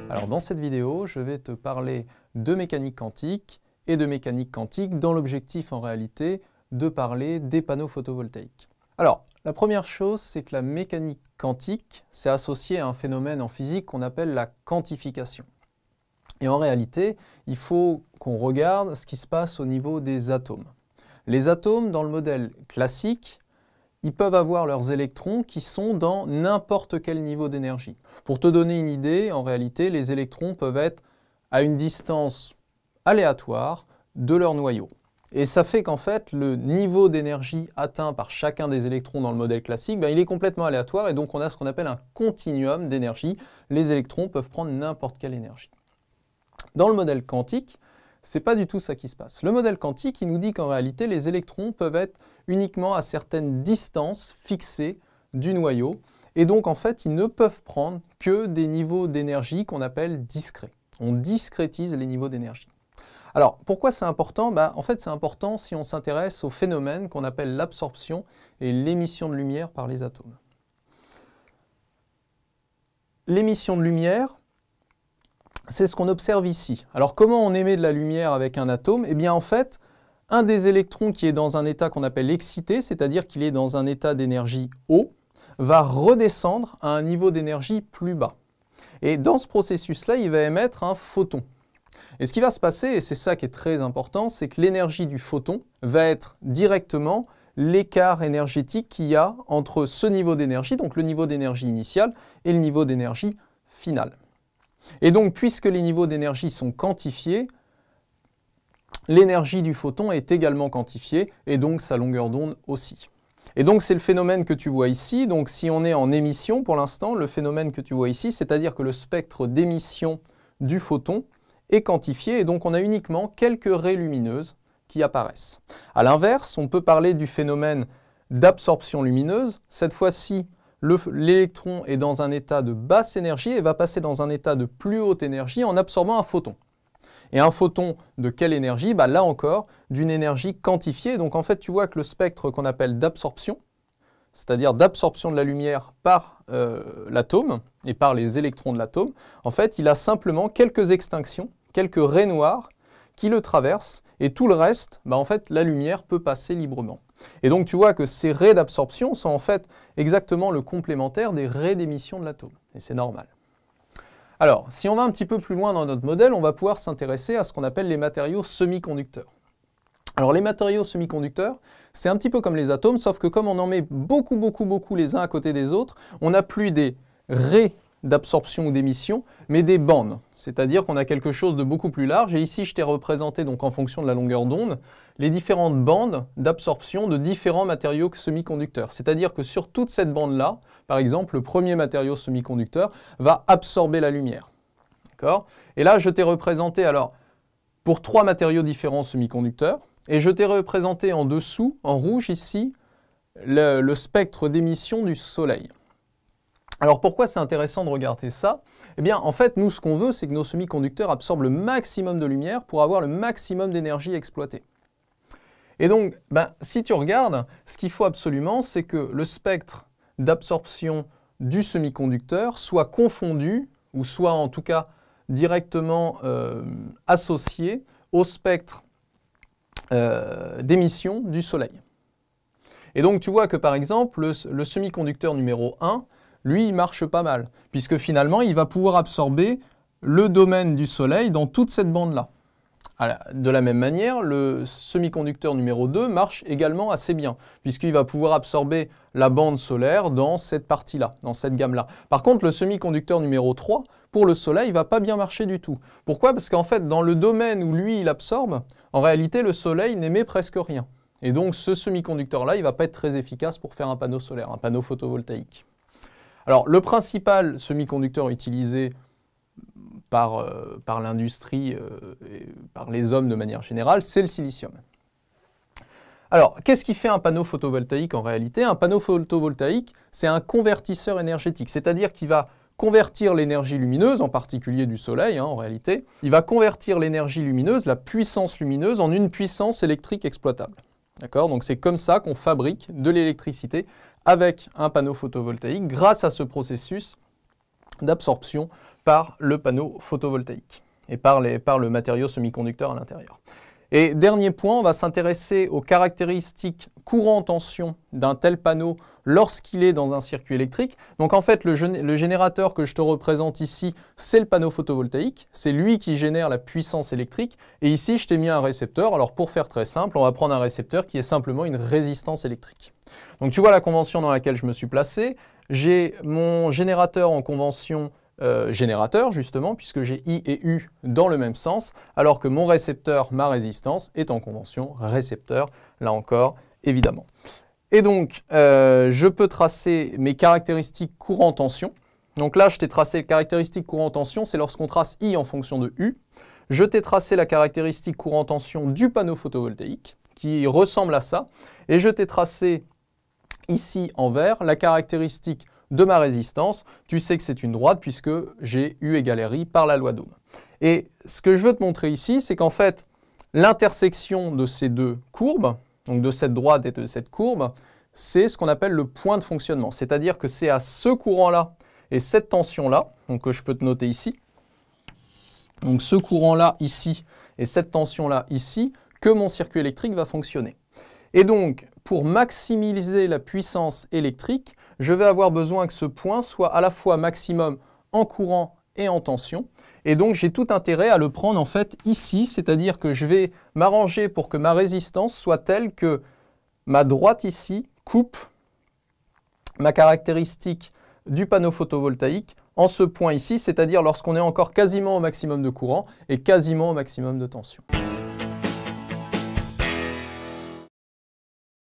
Alors dans cette vidéo, je vais te parler de mécanique quantique et de mécanique quantique dans l'objectif en réalité de parler des panneaux photovoltaïques. Alors la première chose, c'est que la mécanique quantique, c'est associé à un phénomène en physique qu'on appelle la quantification. Et en réalité, il faut qu'on regarde ce qui se passe au niveau des atomes. Les atomes, dans le modèle classique, ils peuvent avoir leurs électrons qui sont dans n'importe quel niveau d'énergie. Pour te donner une idée, en réalité, les électrons peuvent être à une distance aléatoire de leur noyau. Et ça fait qu'en fait, le niveau d'énergie atteint par chacun des électrons dans le modèle classique, il est complètement aléatoire et donc on a ce qu'on appelle un continuum d'énergie. Les électrons peuvent prendre n'importe quelle énergie. Dans le modèle quantique, ce n'est pas du tout ça qui se passe. Le modèle quantique, il nous dit qu'en réalité, les électrons peuvent être uniquement à certaines distances fixées du noyau. Et donc, en fait, ils ne peuvent prendre que des niveaux d'énergie qu'on appelle discrets. On discrétise les niveaux d'énergie. Alors, pourquoi c'est important? En fait, c'est important si on s'intéresse au phénomène qu'on appelle l'absorption et l'émission de lumière par les atomes. L'émission de lumière, c'est ce qu'on observe ici. Alors comment on émet de la lumière avec un atome? Eh bien en fait, un des électrons qui est dans un état qu'on appelle excité, c'est-à-dire qu'il est dans un état d'énergie haut, va redescendre à un niveau d'énergie plus bas. Et dans ce processus-là, il va émettre un photon. Et ce qui va se passer, et c'est ça qui est très important, c'est que l'énergie du photon va être directement l'écart énergétique qu'il y a entre ce niveau d'énergie, donc le niveau d'énergie initial, et le niveau d'énergie final. Et donc, puisque les niveaux d'énergie sont quantifiés, l'énergie du photon est également quantifiée, et donc sa longueur d'onde aussi. Et donc, c'est le phénomène que tu vois ici. Donc, si on est en émission, pour l'instant, le phénomène que tu vois ici, c'est-à-dire que le spectre d'émission du photon est quantifié, et donc on a uniquement quelques raies lumineuses qui apparaissent. À l'inverse, on peut parler du phénomène d'absorption lumineuse. Cette fois-ci, l'électron est dans un état de basse énergie et va passer dans un état de plus haute énergie en absorbant un photon. Et un photon de quelle énergie? Là encore, d'une énergie quantifiée. Donc en fait, tu vois que le spectre qu'on appelle d'absorption, c'est-à-dire d'absorption de la lumière par l'atome et par les électrons de l'atome, en fait, il a simplement quelques extinctions, quelques raies noires qui le traversent, et tout le reste, en fait, la lumière peut passer librement. Et donc tu vois que ces raies d'absorption sont en fait exactement le complémentaire des raies d'émission de l'atome. Et c'est normal. Alors, si on va un petit peu plus loin dans notre modèle, on va pouvoir s'intéresser à ce qu'on appelle les matériaux semi-conducteurs. Alors les matériaux semi-conducteurs, c'est un petit peu comme les atomes, sauf que comme on en met beaucoup les uns à côté des autres, on n'a plus des raies d'absorption ou d'émission, mais des bandes. C'est-à-dire qu'on a quelque chose de beaucoup plus large. Et ici, je t'ai représenté, donc en fonction de la longueur d'onde, les différentes bandes d'absorption de différents matériaux semi-conducteurs. C'est-à-dire que sur toute cette bande-là, par exemple, le premier matériau semi-conducteur va absorber la lumière. D'accord? Et là, je t'ai représenté, alors, pour trois matériaux différents semi-conducteurs, et je t'ai représenté en dessous, en rouge ici, le spectre d'émission du Soleil. Alors pourquoi c'est intéressant de regarder ça? Eh bien en fait nous ce qu'on veut c'est que nos semi-conducteurs absorbent le maximum de lumière pour avoir le maximum d'énergie exploitée. Et donc si tu regardes, ce qu'il faut absolument c'est que le spectre d'absorption du semi-conducteur soit confondu ou soit en tout cas directement associé au spectre d'émission du Soleil. Et donc tu vois que par exemple le semi-conducteur numéro 1, lui, il marche pas mal, puisque finalement, il va pouvoir absorber le domaine du Soleil dans toute cette bande-là. De la même manière, le semi-conducteur numéro 2 marche également assez bien, puisqu'il va pouvoir absorber la bande solaire dans cette partie-là, dans cette gamme-là. Par contre, le semi-conducteur numéro 3, pour le Soleil, il ne va pas bien marcher du tout. Pourquoi? Parce qu'en fait, dans le domaine où lui, il absorbe, en réalité, le Soleil n'émet presque rien. Et donc, ce semi-conducteur-là, il ne va pas être très efficace pour faire un panneau solaire, un panneau photovoltaïque. Alors, le principal semi-conducteur utilisé par l'industrie et par les hommes de manière générale, c'est le silicium. Alors, qu'est-ce qui fait un panneau photovoltaïque en réalité? Un panneau photovoltaïque, c'est un convertisseur énergétique, c'est-à-dire qu'il va convertir l'énergie lumineuse, en particulier du soleil en réalité, il va convertir l'énergie lumineuse, la puissance lumineuse, en une puissance électrique exploitable. D'accord? Donc c'est comme ça qu'on fabrique de l'électricité avec un panneau photovoltaïque grâce à ce processus d'absorption par le panneau photovoltaïque et par le matériau semi-conducteur à l'intérieur. Et dernier point, on va s'intéresser aux caractéristiques courant-tension d'un tel panneau lorsqu'il est dans un circuit électrique. Donc en fait, le générateur que je te représente ici, c'est le panneau photovoltaïque. C'est lui qui génère la puissance électrique. Et ici, je t'ai mis un récepteur. Alors pour faire très simple, on va prendre un récepteur qui est simplement une résistance électrique. Donc tu vois la convention dans laquelle je me suis placé. J'ai mon générateur en convention générateur, justement, puisque j'ai I et U dans le même sens, alors que mon récepteur, ma résistance, est en convention récepteur, là encore, évidemment. Et donc, je peux tracer mes caractéristiques courant-tension. Donc là, je t'ai tracé les caractéristiques courant-tension, c'est lorsqu'on trace I en fonction de U. Je t'ai tracé la caractéristique courant-tension du panneau photovoltaïque, qui ressemble à ça. Et je t'ai tracé ici en vert la caractéristique de ma résistance. Tu sais que c'est une droite puisque j'ai U égale RI par la loi d'Ohm. Et ce que je veux te montrer ici, c'est qu'en fait, l'intersection de ces deux courbes, donc de cette droite et de cette courbe, c'est ce qu'on appelle le point de fonctionnement. C'est-à-dire que c'est à ce courant-là et cette tension-là, donc que je peux te noter ici, donc ce courant-là ici et cette tension-là ici, que mon circuit électrique va fonctionner. Et donc, pour maximiser la puissance électrique, je vais avoir besoin que ce point soit à la fois maximum en courant et en tension. Et donc, j'ai tout intérêt à le prendre en fait ici, c'est-à-dire que je vais m'arranger pour que ma résistance soit telle que ma droite ici coupe ma caractéristique du panneau photovoltaïque en ce point ici, c'est-à-dire lorsqu'on est encore quasiment au maximum de courant et quasiment au maximum de tension.